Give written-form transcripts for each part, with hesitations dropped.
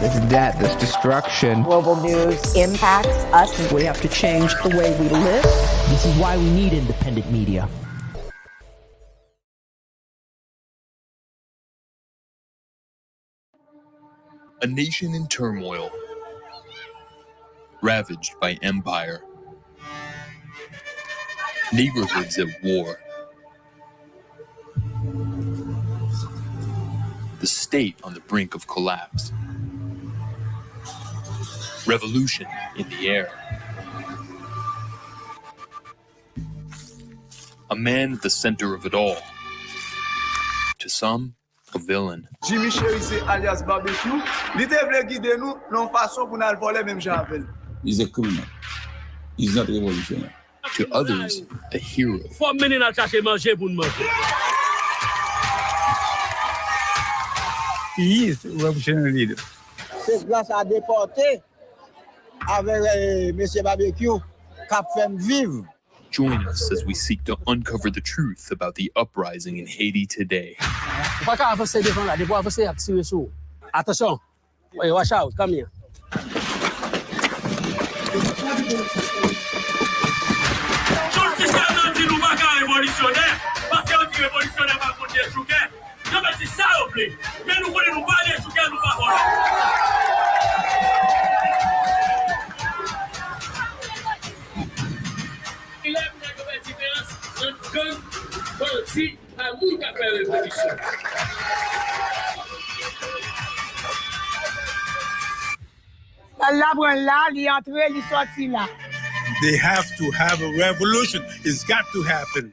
this death, this destruction. Global news impacts us. We have to change the way we live. This is why we need independent media. A nation in turmoil, ravaged by empire, neighborhoods at war, the state on the brink of collapse, revolution in the air. A man at the center of it all. To some, a villain. Jimmy Cherise alias Barbecue, li te vle guide nous non façon pour nous voler même j'appelle. He's a criminal. He's not revolutionary. To others, a hero. He is a revolutionary leader. C'est grâce à déporter avec Monsieur Barbecue qu'a fait vivre. Join us as we seek to uncover the truth about the uprising in Haiti today. Attention. Wait, watch out. Come here. They have to have a revolution. It's got to happen.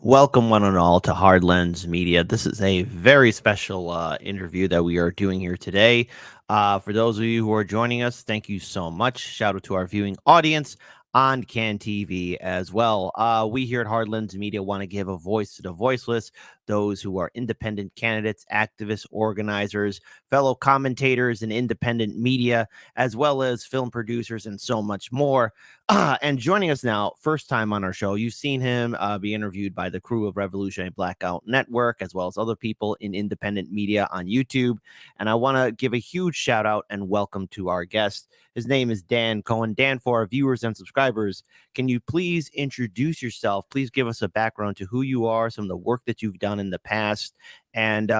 Welcome, one and all, to Hard Lens Media. This is a very special interview that we are doing here today. For those of you who are joining us, thank you so much. Shout out to our viewing audience on CAN TV as well. We here at Hard Lens Media want to give a voice to the voiceless, those who are independent candidates, activists, organizers, fellow commentators in independent media, as well as film producers and so much more. And joining us now, first time on our show, you've seen him be interviewed by the crew of Revolutionary Blackout Network, as well as other people in independent media on YouTube. And I want to give a huge shout out and welcome to our guest. His name is Dan Cohen. Dan, for our viewers and subscribers, can you please introduce yourself? Please give us a background to who you are, some of the work that you've done in the past, and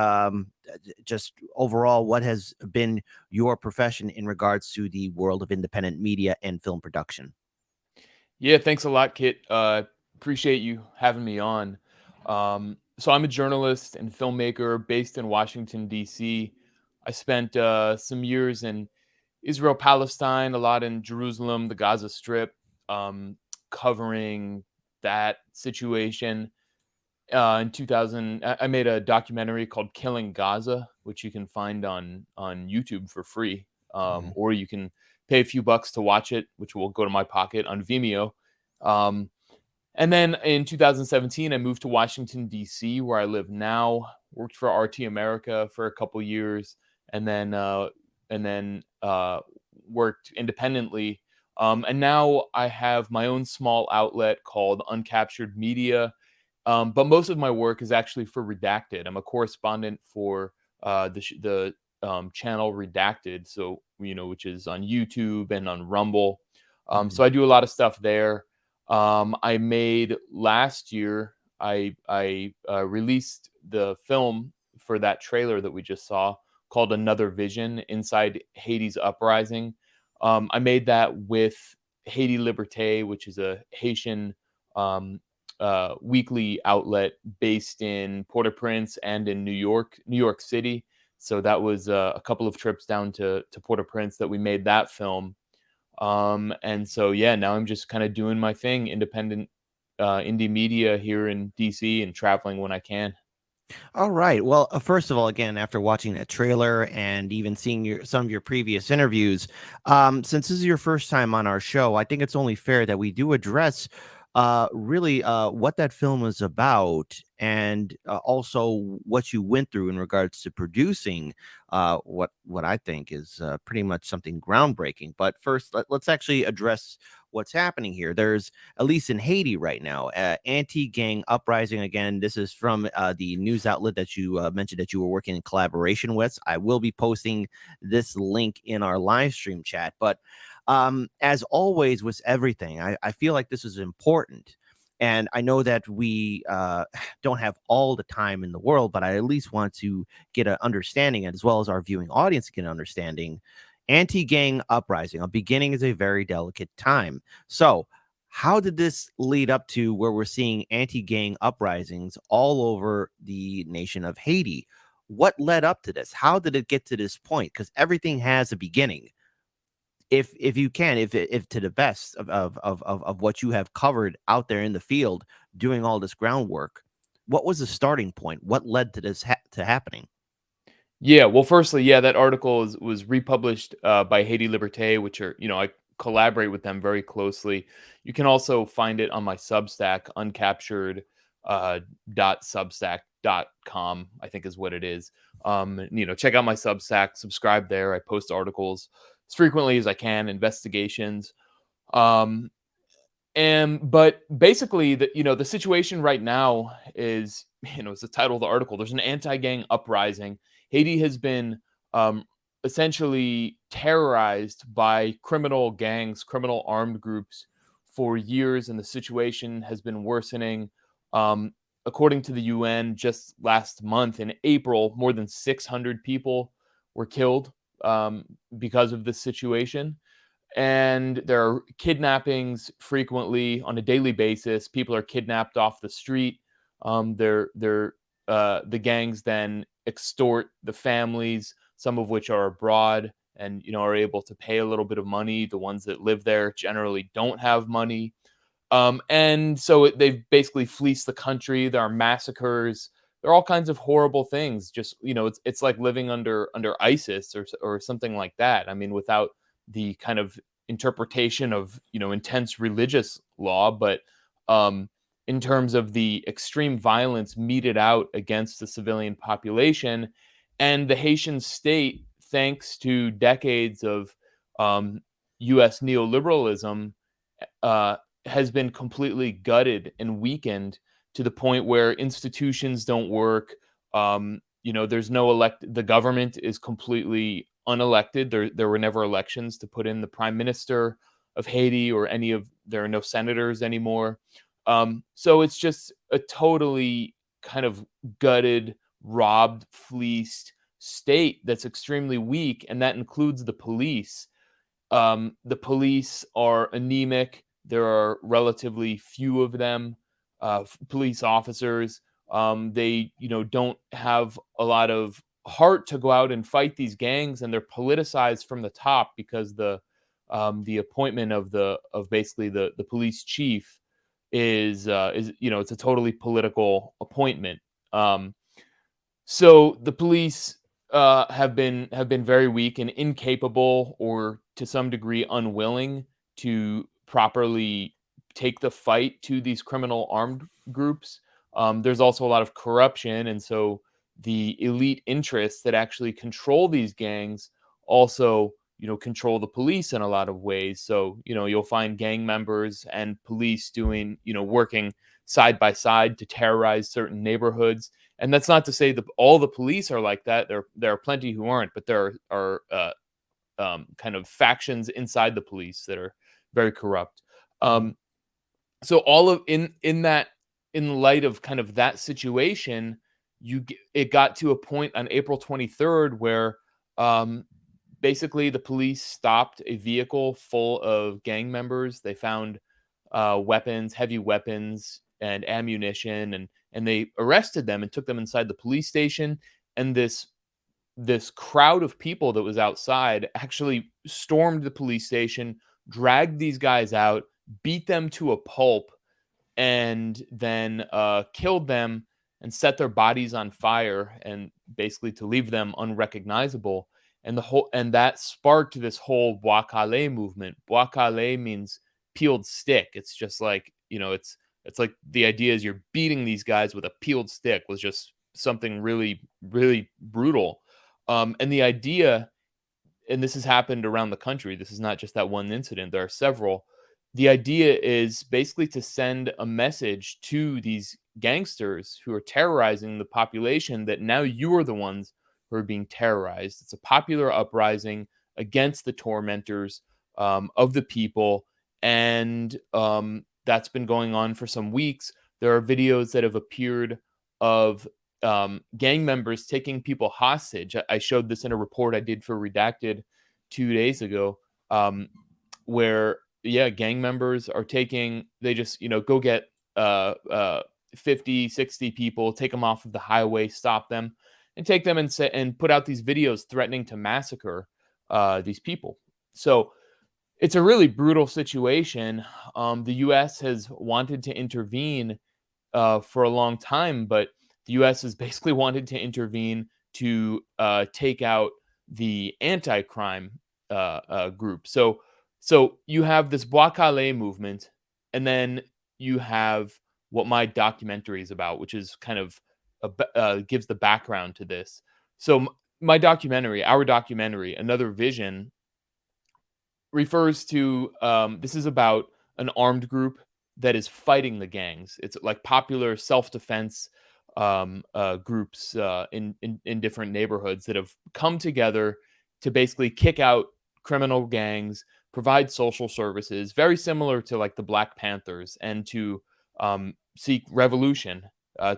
just overall, what has been your profession in regards to the world of independent media and film production? Yeah, thanks a lot, Kit. Appreciate you having me on. So I'm a journalist and filmmaker based in Washington, D.C. I spent some years in Israel, Palestine, a lot in Jerusalem, the Gaza Strip, covering that situation. In 2000, I made a documentary called Killing Gaza, which you can find on YouTube for free, or you can pay a few bucks to watch it, which will go to my pocket on Vimeo. And then in 2017, I moved to Washington, D.C., where I live now, worked for RT America for a couple years, and then worked independently. And now I have my own small outlet called Uncaptured Media. But most of my work is actually for Redacted. I'm a correspondent for the channel Redacted, so which is on YouTube and on Rumble. So I do a lot of stuff there. I made last year. I released the film for that trailer that we just saw called Another Vision Inside Haiti's Uprising. I made that with Haiti Liberté, which is a Haitian weekly outlet based in Port-au-Prince and in New York City. So that was a couple of trips down to Port-au-Prince that we made that film. And so, yeah, now I'm just kind of doing my thing, independent indie media here in DC and traveling when I can. All right. Well, first of all, again, after watching that trailer and even seeing some of your previous interviews, since this is your first time on our show, I think it's only fair that we do address really what that film is about, and also what you went through in regards to producing what I think is pretty much something groundbreaking. But first, let's actually address what's happening here. There's, at least in Haiti right now, anti-gang uprising again. This is from the news outlet that you mentioned that you were working in collaboration with. I will be posting this link in our live stream chat. But as always with everything, I feel like this is important. And I know that we don't have all the time in the world, but I at least want to get an understanding, as well as our viewing audience get an understanding. Anti-gang uprising, a beginning is a very delicate time. So how did this lead up to where we're seeing anti-gang uprisings all over the nation of Haiti? What led up to this? How did it get to this point? Because everything has a beginning. If you can, if to the best of what you have covered out there in the field, doing all this groundwork, what was the starting point? What led to this to happening? Yeah, well, firstly, yeah, that article was republished by Haiti Liberté, which are, I collaborate with them very closely. You can also find it on my Substack, uncaptured .substack.com, I think is what it is. Check out my Substack, subscribe there. I post articles as frequently as I can, investigations. But basically, the situation right now is, it's the title of the article. There's an anti-gang uprising. Haiti has been essentially terrorized by criminal gangs, criminal armed groups for years, and the situation has been worsening. According to the UN, just last month in April, more than 600 people were killed because of this situation. And there are kidnappings frequently on a daily basis. People are kidnapped off the street. The gangs then extort the families, some of which are abroad and are able to pay a little bit of money. The ones that live there generally don't have money, and so they've basically fleeced the country. There are massacres. There are all kinds of horrible things. Just it's like living under ISIS or something like that. I mean, without the kind of interpretation of intense religious law, but in terms of the extreme violence meted out against the civilian population. And the Haitian state, thanks to decades of U.S. neoliberalism, has been completely gutted and weakened to the point where institutions don't work. There's no the government is completely unelected. There were never elections to put in the prime minister of Haiti or there are no senators anymore. So it's just a totally kind of gutted, robbed, fleeced state that's extremely weak, and that includes the police. The police are anemic. There are relatively few of them, police officers. They, don't have a lot of heart to go out and fight these gangs, and they're politicized from the top because the appointment of basically the police chief is it's a totally political appointment. So the police have been very weak and incapable, or to some degree unwilling, to properly take the fight to these criminal armed groups. There's also a lot of corruption, and so the elite interests that actually control these gangs also control the police in a lot of ways. So you'll find gang members and police doing working side by side to terrorize certain neighborhoods. And that's not to say that all the police are like that. There are plenty who aren't, but there are kind of factions inside the police that are very corrupt. So all of in light of kind of that situation, it got to a point on April 23rd where basically the police stopped a vehicle full of gang members. They found weapons, heavy weapons and ammunition, and they arrested them and took them inside the police station. And this crowd of people that was outside actually stormed the police station, dragged these guys out, beat them to a pulp, and then killed them and set their bodies on fire, and basically to leave them unrecognizable. And that sparked this whole bois calé movement. Bois calé means peeled stick. It's just like, it's like the idea is you're beating these guys with a peeled stick was just something really, really brutal. And the idea, and this has happened around the country, this is not just that one incident, there are several. The idea is basically to send a message to these gangsters who are terrorizing the population that now you are the ones who are being terrorized. It's a popular uprising against the tormentors of the people. And that's been going on for some weeks. There are videos that have appeared of gang members taking people hostage. I showed this in a report I did for Redacted 2 days ago, where gang members are they just go get 50, 60 people, take them off of the highway, stop them, and take them and put out these videos threatening to massacre these people. So it's a really brutal situation. The U.S. has wanted to intervene for a long time, but the U.S. has basically wanted to intervene to take out the anti-crime group. So you have this Bois Calais movement, and then you have what my documentary is about, which is kind of gives the background to this. So my documentary, our documentary, Another Vision, refers to this is about an armed group that is fighting the gangs. It's like popular self-defense groups in different neighborhoods that have come together to basically kick out criminal gangs, provide social services, very similar to like the Black Panthers, and to seek revolution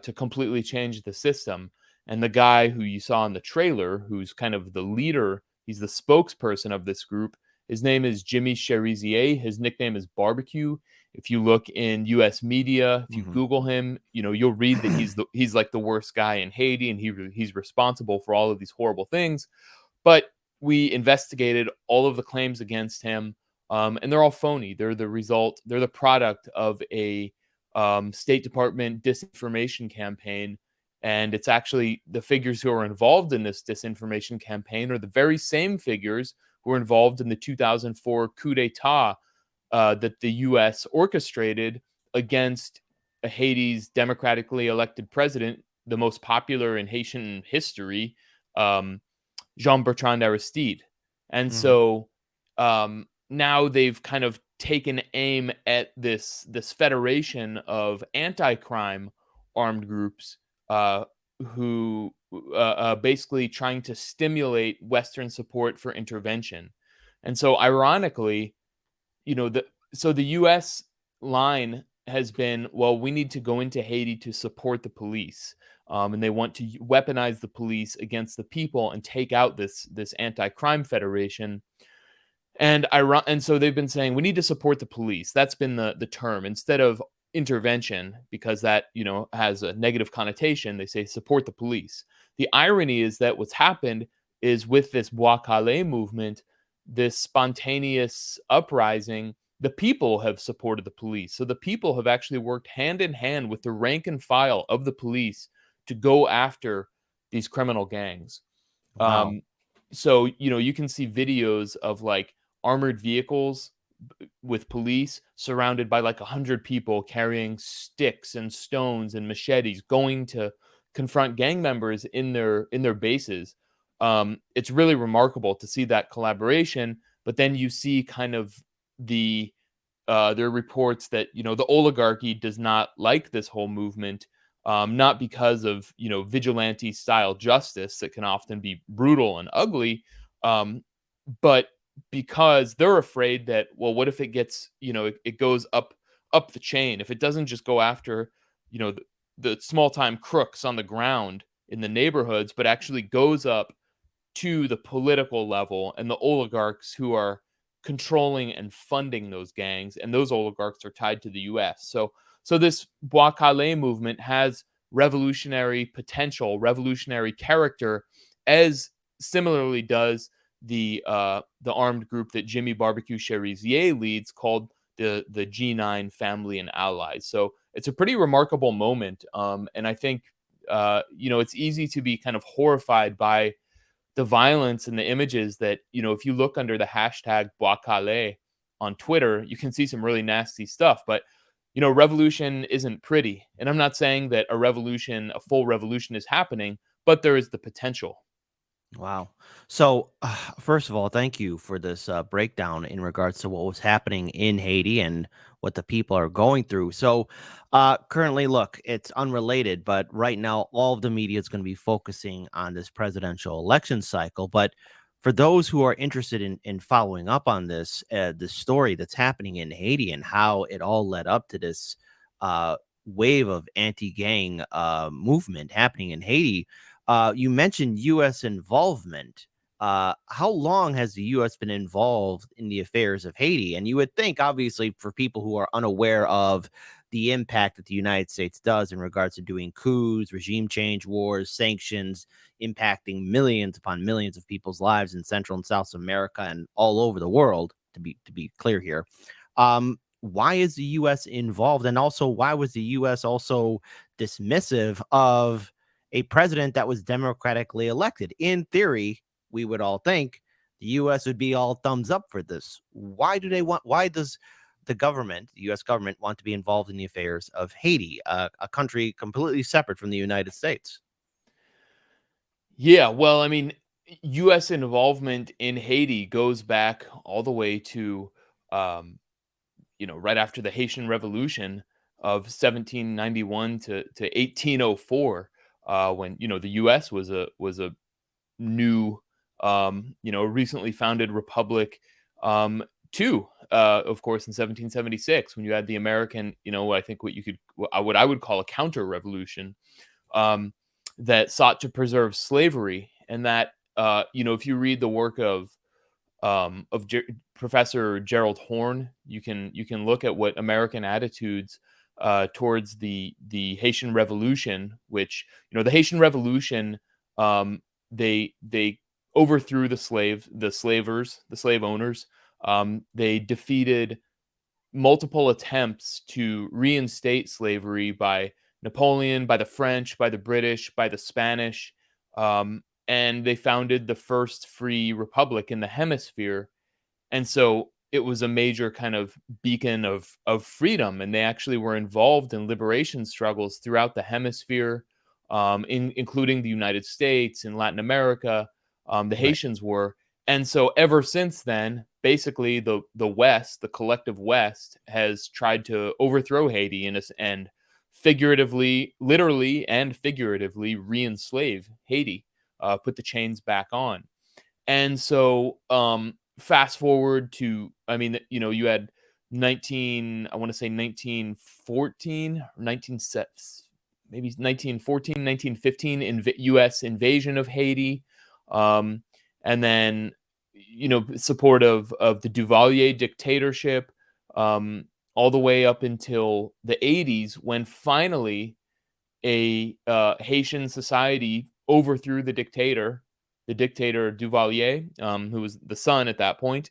to completely change the system. And the guy who you saw in the trailer, who's kind of the leader, he's the spokesperson of this group. His name is Jimmy Cherizier. His nickname is Barbecue. If you look in U.S. media, if you Google him, you'll read that he's like the worst guy in Haiti, and he's responsible for all of these horrible things. But we investigated all of the claims against him, and they're all phony. They're the product of a State Department disinformation campaign. And it's actually the figures who are involved in this disinformation campaign are the very same figures who were involved in the 2004 coup d'etat that the U.S. orchestrated against Haiti's democratically elected president, the most popular in Haitian history, Jean-Bertrand Aristide. And so now they've kind of taken aim at this federation of anti-crime armed groups who basically trying to stimulate Western support for intervention. And so ironically, the U.S. line has been, well, we need to go into Haiti to support the police. And they want to weaponize the police against the people and take out this anti-crime federation. And so they've been saying we need to support the police. That's been the term, instead of intervention, because that has a negative connotation. They say support the police. The irony is that what's happened is with this Bois Calais movement, this spontaneous uprising, the people have supported the police. So the people have actually worked hand in hand with the rank and file of the police to go after these criminal gangs. Wow. So you can see videos of like armored vehicles with police surrounded by like 100 people carrying sticks and stones and machetes going to confront gang members in their bases. It's really remarkable to see that collaboration, but then you see kind of there are reports that the oligarchy does not like this whole movement, not because of vigilante style justice that can often be brutal and ugly, but because they're afraid that, well, what if it gets, it goes up the chain? If it doesn't just go after, the small time crooks on the ground in the neighborhoods, but actually goes up to the political level and the oligarchs who are controlling and funding those gangs, and those oligarchs are tied to the U.S. So this Bois Calais movement has revolutionary potential, revolutionary character, as similarly does the armed group that Jimmy Barbecue Cherizier leads, called the G9 Family and Allies. So it's a pretty remarkable moment, and I think it's easy to be kind of horrified by the violence and the images that if you look under the hashtag Bois Calais on Twitter, you can see some really nasty stuff. But revolution isn't pretty. And I'm not saying that a full revolution is happening, but there is the potential. Wow. So, first of all, thank you for this breakdown in regards to what was happening in Haiti and what the people are going through. So, currently, look, it's unrelated, but right now, all of the media is going to be focusing on this presidential election cycle. But for those who are interested in following up on this story that's happening in Haiti and how it all led up to this wave of anti-gang movement happening in Haiti. You mentioned U.S. involvement. How long has the U.S. been involved in the affairs of Haiti? And you would think, obviously, for people who are unaware of the impact that the United States does in regards to doing coups, regime change, wars, sanctions, impacting millions upon millions of people's lives in Central and South America and all over the world, to be clear here. Why is the U.S. involved? And also, why was the U.S. also dismissive of a president that was democratically elected? In theory, we would all think the U.S. would be all thumbs up for this. Why does the U.S. government want to be involved in the affairs of Haiti, a country completely separate from the United States? Yeah, well, I mean, U.S. involvement in Haiti goes back all the way to, right after the Haitian Revolution of 1791 to 1804, when the U.S. was a new, recently founded republic, too. Of course, in 1776, when you had the American, I think what I would call a counter revolution, that sought to preserve slavery, and that if you read the work of Professor Gerald Horne, you can look at what American attitudes towards the Haitian Revolution, which the Haitian Revolution, they overthrew the slave owners. They defeated multiple attempts to reinstate slavery by Napoleon, by the French, by the British, by the Spanish, and they founded the first free republic in the hemisphere. And so it was a major kind of beacon of freedom, and they actually were involved in liberation struggles throughout the hemisphere, including the United States and Latin America. The Haitians were. And so ever since then, basically the West, the collective West, has tried to overthrow Haiti and literally and figuratively re-enslave Haiti, put the chains back on. And so fast forward to, you had 1914 or 1915 U.S. invasion of Haiti. And then, support of the Duvalier dictatorship, all the way up until the 80s, when finally a Haitian society overthrew the dictator Duvalier, who was the son at that point.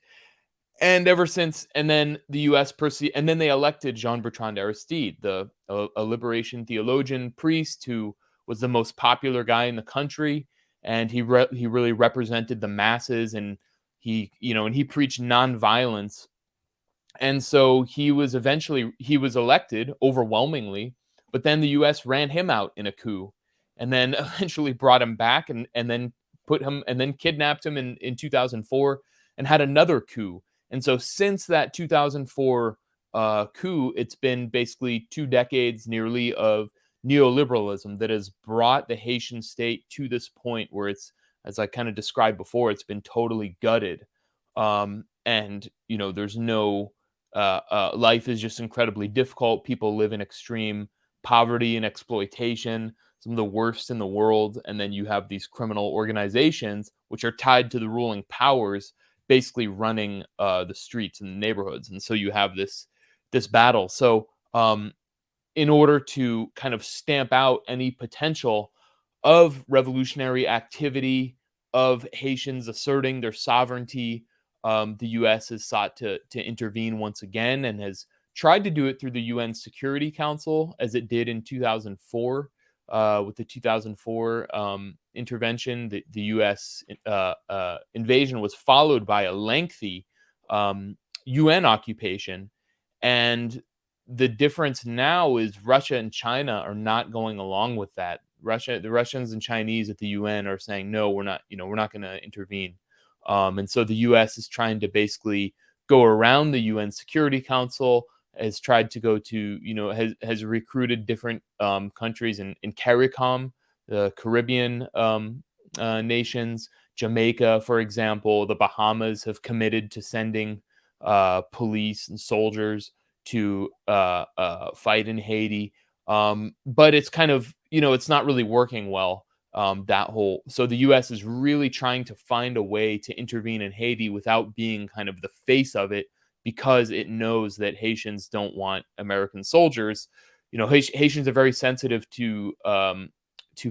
And ever since, and then the U.S. and then they elected Jean-Bertrand Aristide, a liberation theologian priest who was the most popular guy in the country, and he really represented the masses, and he preached nonviolence. And so he was elected overwhelmingly, but then the U.S. ran him out in a coup, and then eventually brought him back, and then kidnapped him in 2004 and had another coup. And so since that 2004 coup, it's been basically 2 decades nearly of neoliberalism that has brought the Haitian state to this point where it's, as I kind of described before, it's been totally gutted. And, there's no, life is just incredibly difficult. People live in extreme poverty and exploitation, some of the worst in the world. And then you have these criminal organizations, which are tied to the ruling powers, basically running the streets and the neighborhoods. And so you have this battle. So in order to kind of stamp out any potential of revolutionary activity, of Haitians asserting their sovereignty, the U.S. has sought to intervene once again, and has tried to do it through the UN Security Council, as it did in 2004 with the 2004 intervention. The U.S. Invasion was followed by a lengthy UN occupation, and the difference now is Russia and China are not going along with that. The Russians and Chinese at the UN are saying, no, we're not going to intervene. And so the US is trying to basically go around the UN Security Council, has tried to go to, has recruited different countries in CARICOM, the Caribbean nations, Jamaica, for example, the Bahamas have committed to sending police and soldiers to fight in Haiti. But it's kind of, it's not really working well. So the US is really trying to find a way to intervene in Haiti without being kind of the face of it, because it knows that Haitians don't want American soldiers. Haitians are very sensitive to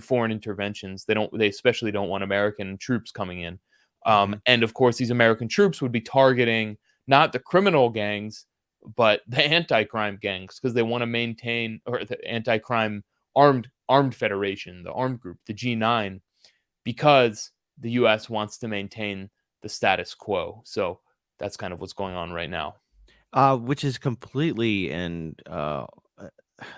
foreign interventions. They especially don't want American troops coming in. And of course, these American troops would be targeting not the criminal gangs, but the anti-crime gangs, because they want to maintain, or the anti-crime armed federation, the armed group, the G9, because the U.S. wants to maintain the status quo. So that's kind of what's going on right now. Which is completely, and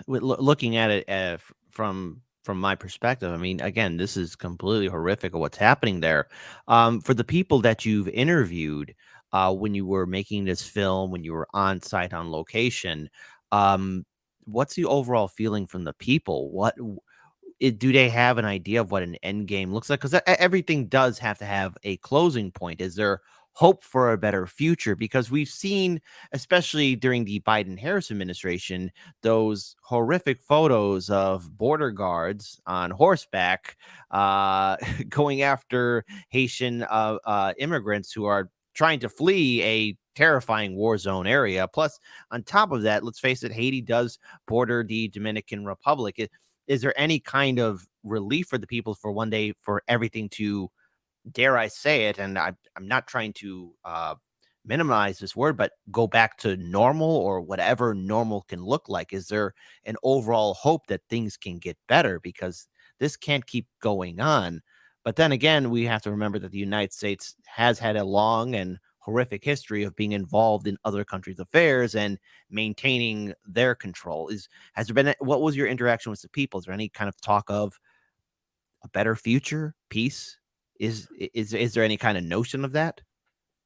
looking at it from my perspective, I mean, again, this is completely horrific of what's happening there. For the people that you've interviewed, when you were making this film, when you were on site, on location, what's the overall feeling from the people? Do they have an idea of what an end game looks like? Because everything does have to have a closing point. Is there hope for a better future? Because we've seen, especially during the Biden-Harris administration, those horrific photos of border guards on horseback going after Haitian immigrants who are trying to flee a terrifying war zone area. Plus, on top of that, let's face it, Haiti does border the Dominican Republic. Is there any kind of relief for the people for one day for everything to, dare I say it, and I'm not trying to minimize this word, but go back to normal, or whatever normal can look like? Is there an overall hope that things can get better? Because this can't keep going on. But then again, we have to remember that the United States has had a long and horrific history of being involved in other countries' affairs and maintaining their control. Has there been, what was your interaction with the people? Is there any kind of talk of a better future, peace? Is there any kind of notion of that?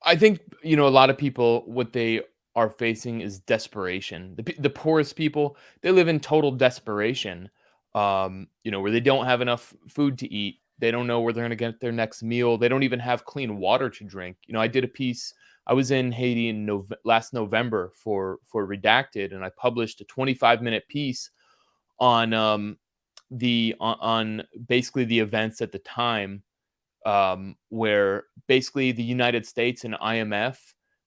I think, a lot of people, what they are facing is desperation. The poorest people, they live in total desperation, where they don't have enough food to eat. They don't know where they're going to get their next meal. They don't even have clean water to drink. I did a piece. I was in Haiti in last November for Redacted, and I published a 25-minute piece on on basically the events at the time, where basically the United States and IMF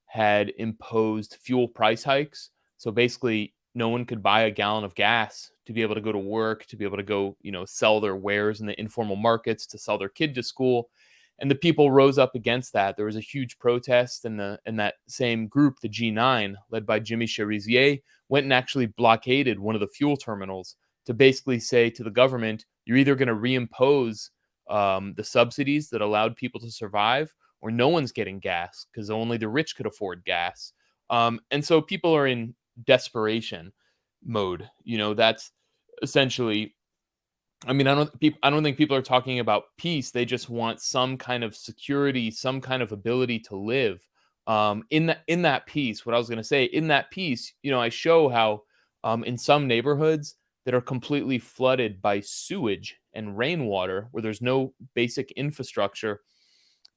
had imposed fuel price hikes. So basically, no one could buy a gallon of gas to be able to go to work, to be able to go, sell their wares in the informal markets, to sell their kid to school. And the people rose up against that. There was a huge protest, and that same group, the G9, led by Jimmy Cherizier, went and actually blockaded one of the fuel terminals to basically say to the government, you're either going to reimpose the subsidies that allowed people to survive, or no one's getting gas, because only the rich could afford gas. And so people are in desperation mode. That's essentially, I mean, I don't think people are talking about peace. They just want some kind of security, some kind of ability to live. In that piece, what I was going to say, in that piece, I show how in some neighborhoods that are completely flooded by sewage and rainwater, where there's no basic infrastructure,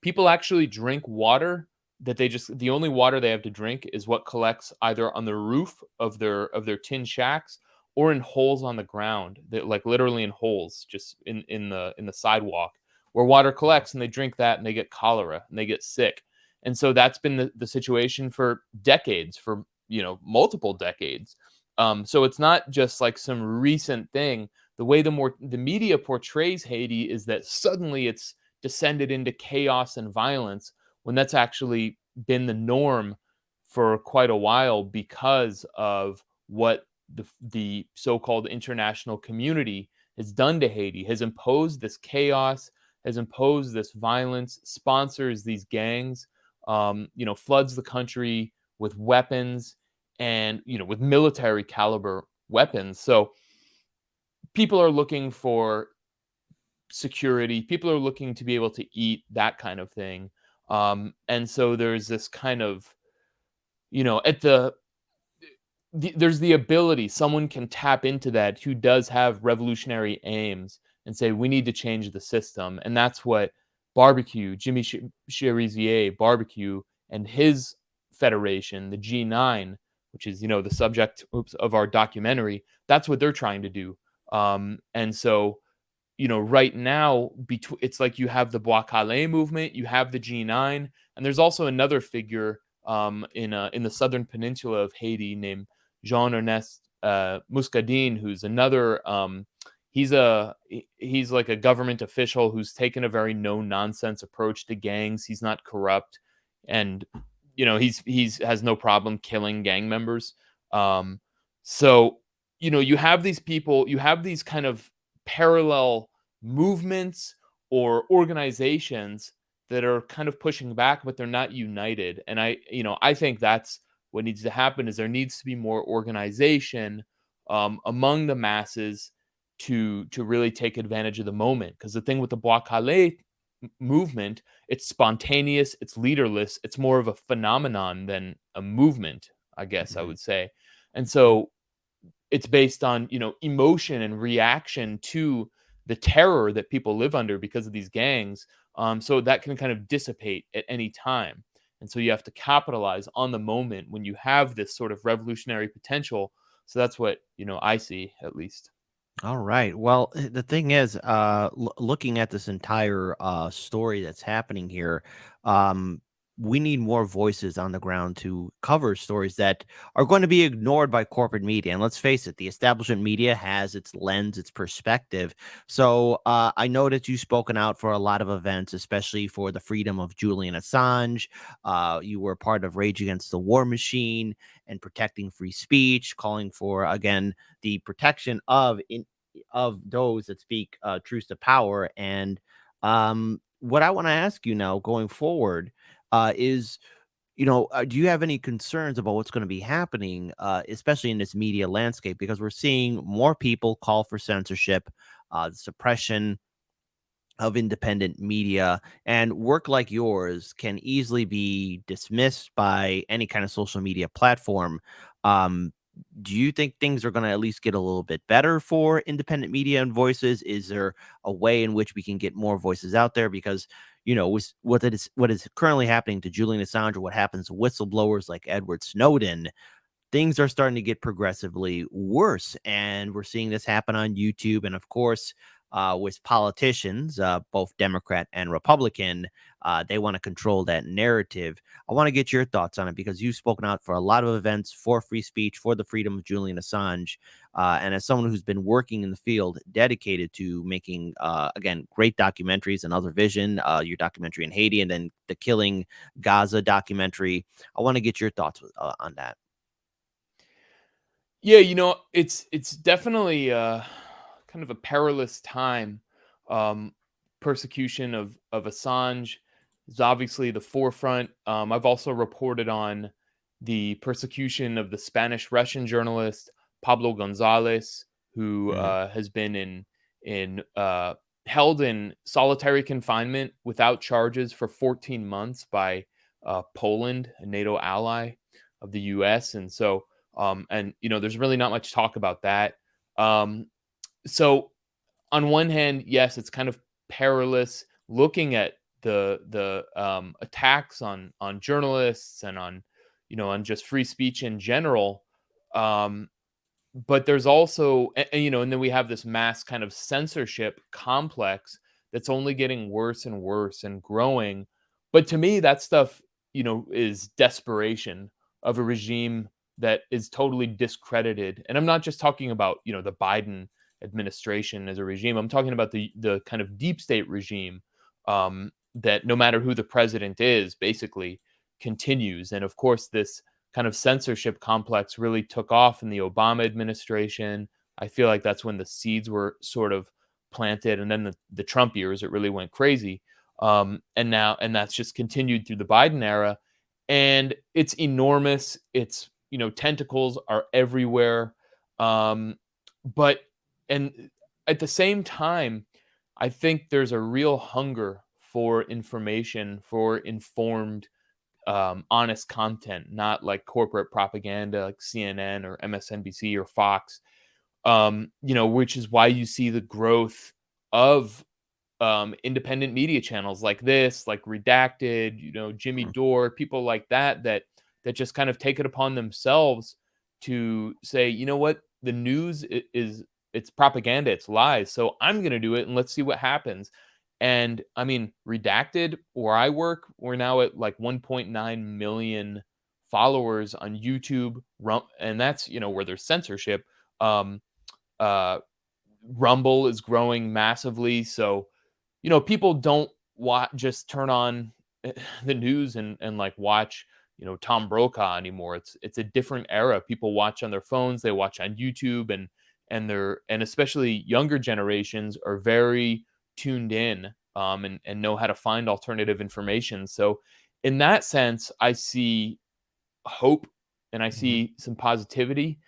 people actually drink water that the only water they have to drink is what collects either on the roof of their tin shacks, or in holes on the ground, that, like, literally in holes just in the sidewalk, where water collects, and they drink that and they get cholera and they get sick. And so that's been the situation for decades, for multiple decades. So it's not just like some recent thing. The way the media portrays Haiti is that suddenly it's descended into chaos and violence, when that's actually been the norm for quite a while, because of what the so-called international community has done to Haiti, has imposed this chaos, has imposed this violence, sponsors these gangs, floods the country with weapons, and with military caliber weapons. So people are looking for security. People are looking to be able to eat, that kind of thing. And so there's this kind of, at there's the ability someone can tap into that who does have revolutionary aims and say we need to change the system, and that's what Jimmy Cherizier Barbecue and his federation, the G9, which is the subject of our documentary, that's what they're trying to do. And so right now, it's like you have the Bois Calais movement, you have the G9, and there's also another figure in the southern peninsula of Haiti named Jean-Ernest Muscadine, who's another. He's like a government official who's taken a very no nonsense approach to gangs. He's not corrupt, and he's has no problem killing gang members. So you have these people, you have these kind of parallel movements or organizations that are kind of pushing back, but they're not united. And I think that's what needs to happen. Is there needs to be more organization among the masses to really take advantage of the moment. Because the thing with the Bois Calais movement, it's spontaneous, it's leaderless, it's more of a phenomenon than a movement, I guess I would say. And so it's based on emotion and reaction to the terror that people live under because of these gangs. So that can kind of dissipate at any time. And so you have to capitalize on the moment when you have this sort of revolutionary potential. So that's what I see, at least. All right. Well, the thing is, looking at this entire story that's happening here, we need more voices on the ground to cover stories that are going to be ignored by corporate media. And let's face it, the establishment media has its lens, its perspective. So I know that you've spoken out for a lot of events, especially for the freedom of Julian Assange. You were part of Rage Against the War Machine and protecting free speech, calling for, again, the protection of those that speak truth to power. And what I want to ask you now going forward is, do you have any concerns about what's going to be happening, especially in this media landscape? Because we're seeing more people call for censorship, suppression of independent media, and work like yours can easily be dismissed by any kind of social media platform. Do you think things are going to at least get a little bit better for independent media and voices? Is there a way in which we can get more voices out there? Because with what is currently happening to Julian Assange, or what happens to whistleblowers like Edward Snowden, things are starting to get progressively worse. And we're seeing this happen on YouTube. And of course, with politicians, both Democrat and Republican, they want to control that narrative. I want to get your thoughts on it because you've spoken out for a lot of events for free speech, for the freedom of Julian Assange. And as someone who's been working in the field, dedicated to making, again, great documentaries, Another Vision, your documentary in Haiti, and then the Killing Gaza documentary, I want to get your thoughts on that. Yeah, it's definitely kind of a perilous time. Persecution of Assange is obviously the forefront. I've also reported on the persecution of the Spanish-Russian journalist Pablo Gonzalez, who has been held in solitary confinement without charges for 14 months by Poland, a NATO ally of the U.S. And so, there's really not much talk about that. So on one hand, yes, it's kind of perilous looking at the attacks on journalists and on just free speech in general. But there's also, and then we have this mass kind of censorship complex that's only getting worse and worse and growing. But to me, that stuff, is desperation of a regime that is totally discredited. And I'm not just talking about, the Biden administration as a regime. I'm talking about the kind of deep state regime that no matter who the president is, basically continues. And of course, this kind of censorship complex really took off in the Obama administration. I feel like that's when the seeds were sort of planted. And then the Trump years, it really went crazy. And that's just continued through the Biden era. And it's enormous. It's, tentacles are everywhere. But and at the same time, I think there's a real hunger for information, for informed, honest content, not like corporate propaganda like CNN or MSNBC or Fox. Which is why you see the growth of independent media channels like this, like Redacted, Jimmy Dore, people like that just kind of take it upon themselves to say, you know what, the news it's propaganda, it's lies. So I'm going to do it and let's see what happens. And I mean, Redacted, where I work, we're now at like 1.9 million followers on YouTube, and that's where there's censorship. Rumble is growing massively, so people don't just turn on the news and like watch Tom Brokaw anymore. It's a different era. People watch on their phones, they watch on YouTube, and especially younger generations are very tuned in, and know how to find alternative information. So in that sense, I see hope and I see some positivity.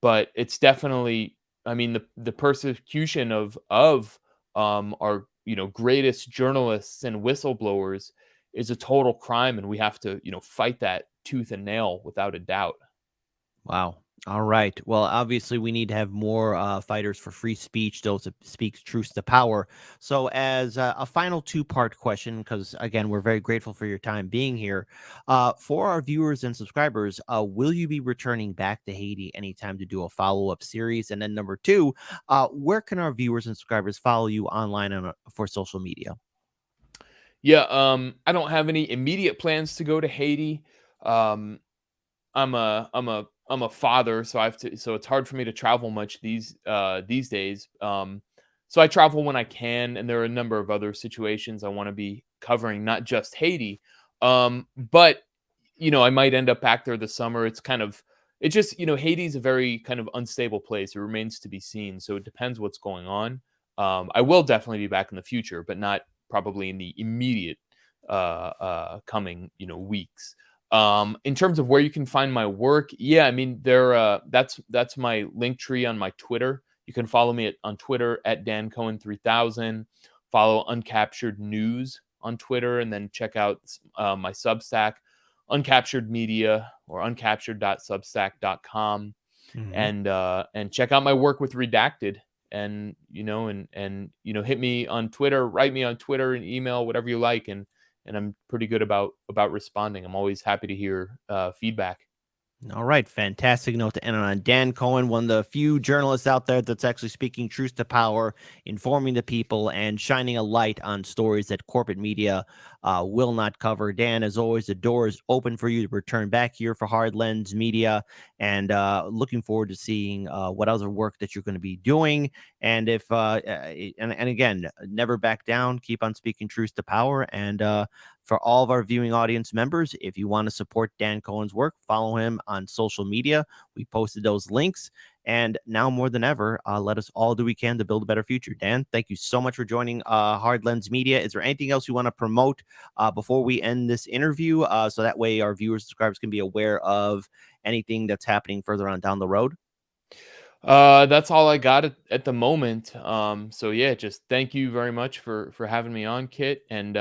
But it's definitely, I mean, the persecution of our greatest journalists and whistleblowers is a total crime, and we have to fight that tooth and nail without a doubt. Wow. All right. Well, obviously, we need to have more fighters for free speech, those that speak truth to power. So, as a final two-part question, because again, we're very grateful for your time being here. For our viewers and subscribers, will you be returning back to Haiti anytime to do a follow-up series? And then number two, where can our viewers and subscribers follow you online for social media? Yeah, I don't have any immediate plans to go to Haiti. I'm a father, so it's hard for me to travel much these days. So I travel when I can, and there are a number of other situations I want to be covering, not just Haiti. But I might end up back there this summer. It's just Haiti's a very kind of unstable place. It remains to be seen, so it depends what's going on. I will definitely be back in the future, but not probably in the immediate coming weeks. In terms of where you can find my work, yeah, I mean that's my link tree on my Twitter. You can follow me on Twitter at Dan Cohen 3000. Follow Uncaptured News on Twitter, and then check out my Substack, Uncaptured Media, or uncaptured.substack.com, and check out my work with Redacted. And hit me on Twitter, write me on Twitter, and email, whatever you like, and I'm pretty good about responding. I'm always happy to hear feedback. All right, fantastic note to end on. Dan Cohen, one of the few journalists out there that's actually speaking truth to power, informing the people, and shining a light on stories that corporate media will not cover. Dan, as always, the door is open for you to return back here for Hard Lens Media, and looking forward to seeing what other work that you're going to be doing. And if and again, never back down. Keep on speaking truth to power. And for all of our viewing audience members, if you want to support Dan Cohen's work, follow him on social media. We posted those links. And now more than ever, let us all do what we can to build a better future. Dan, thank you so much for joining Hard Lens Media. Is there anything else you want to promote before we end this interview, so that way our viewers and subscribers can be aware of anything that's happening further on down the road? That's all I got at the moment. So yeah, just thank you very much for having me on, Kit, and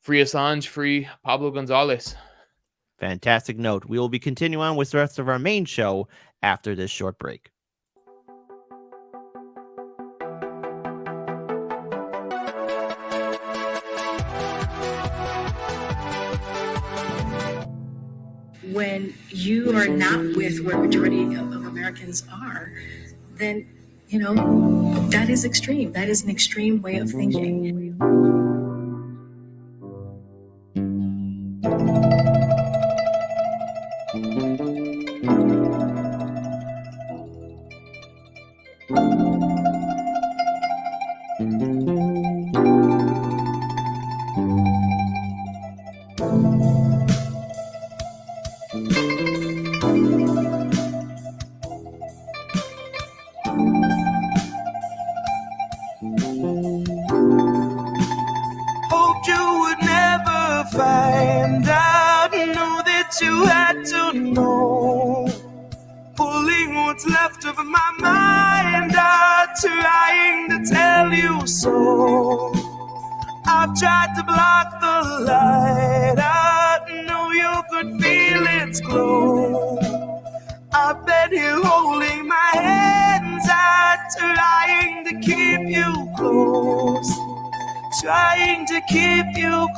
free Assange, free Pablo Gonzalez. Fantastic note. We will be continuing on with the rest of our main show after this short break. When you are not with where majority of Americans are, then, that is extreme. That is an extreme way of thinking. Hoped you would never find out. Know that you had to know. Pulling what's left of my mind out, trying to tell you so. I've tried to block the light, I knew you could feel its glow. I've been here holding my hands out, trying to keep you close. Trying to keep you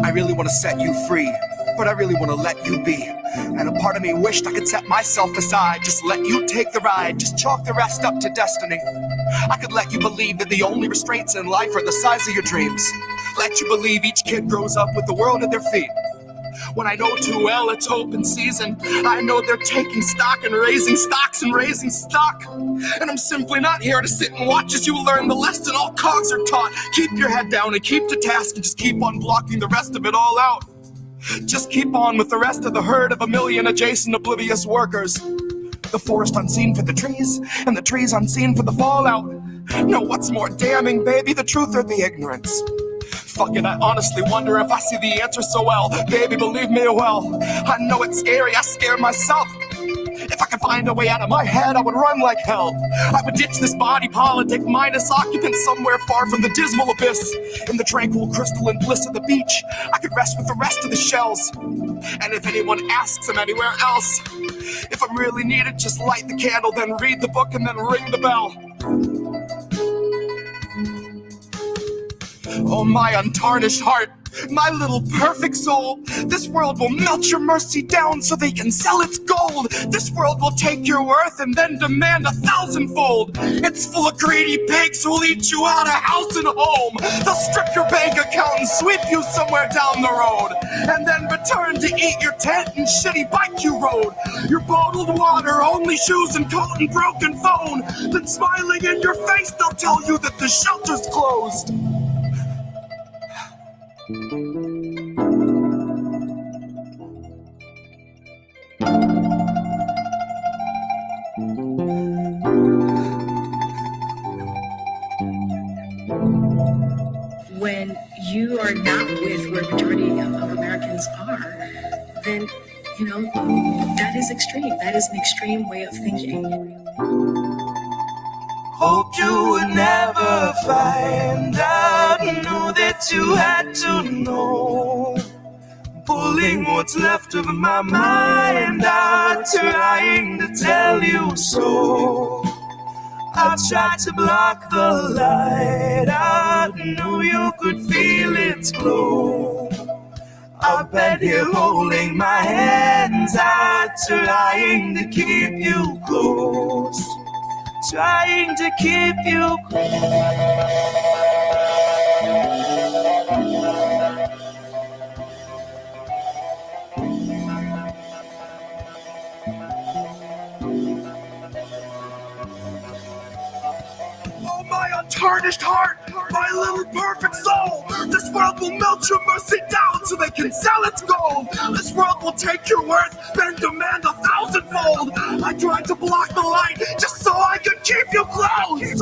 I really want to set you free, but I really want to let you be. And a part of me wished I could set myself aside, just let you take the ride, just chalk the rest up to destiny. I could let you believe that the only restraints in life are the size of your dreams. Let you believe each kid grows up with the world at their feet. When I know too well it's open season, I know they're taking stock and raising stocks and raising stock. And I'm simply not here to sit and watch as you learn the lesson all cogs are taught. Keep your head down and keep to task and just keep on blocking the rest of it all out. Just keep on with the rest of the herd of a million adjacent oblivious workers. The forest unseen for the trees, and the trees unseen for the fallout. No, what's more damning, baby, the truth or the ignorance? Fuck it, I honestly wonder if I see the answer so well. Baby, believe me well, I know it's scary, I scare myself. If I could find a way out of my head, I would run like hell. I would ditch this body politic, mindless occupant somewhere far from the dismal abyss. In the tranquil crystalline bliss of the beach, I could rest with the rest of the shells. And if anyone asks I'm anywhere else, if I'm really needed, just light the candle, then read the book, and then ring the bell. Oh, my untarnished heart, my little perfect soul, this world will melt your mercy down so they can sell its gold. This world will take your worth and then demand 1,000-fold. It's full of greedy pigs who'll eat you out of house and home. They'll strip your bank account and sweep you somewhere down the road, and then return to eat your tent and shitty bike you rode. Your bottled water, only shoes and coat and broken phone. Then smiling in your face, they'll tell you that the shelter's closed. When you are not with where majority of Americans are, then, you know, that is extreme. That is an extreme way of thinking. Hoped you would never find out, knew that you had to know. Pulling what's left of my mind out, trying to tell you so. I tried to block the light, I knew you could feel its glow. I've been here holding my hands out, trying to keep you close. Trying to keep you Oh, my untarnished heart, my little perfect soul. This world will melt your mercy down so they can sell its gold. This world will take your worth, then demand 1,000-fold. I tried to block the light just so I could keep you close.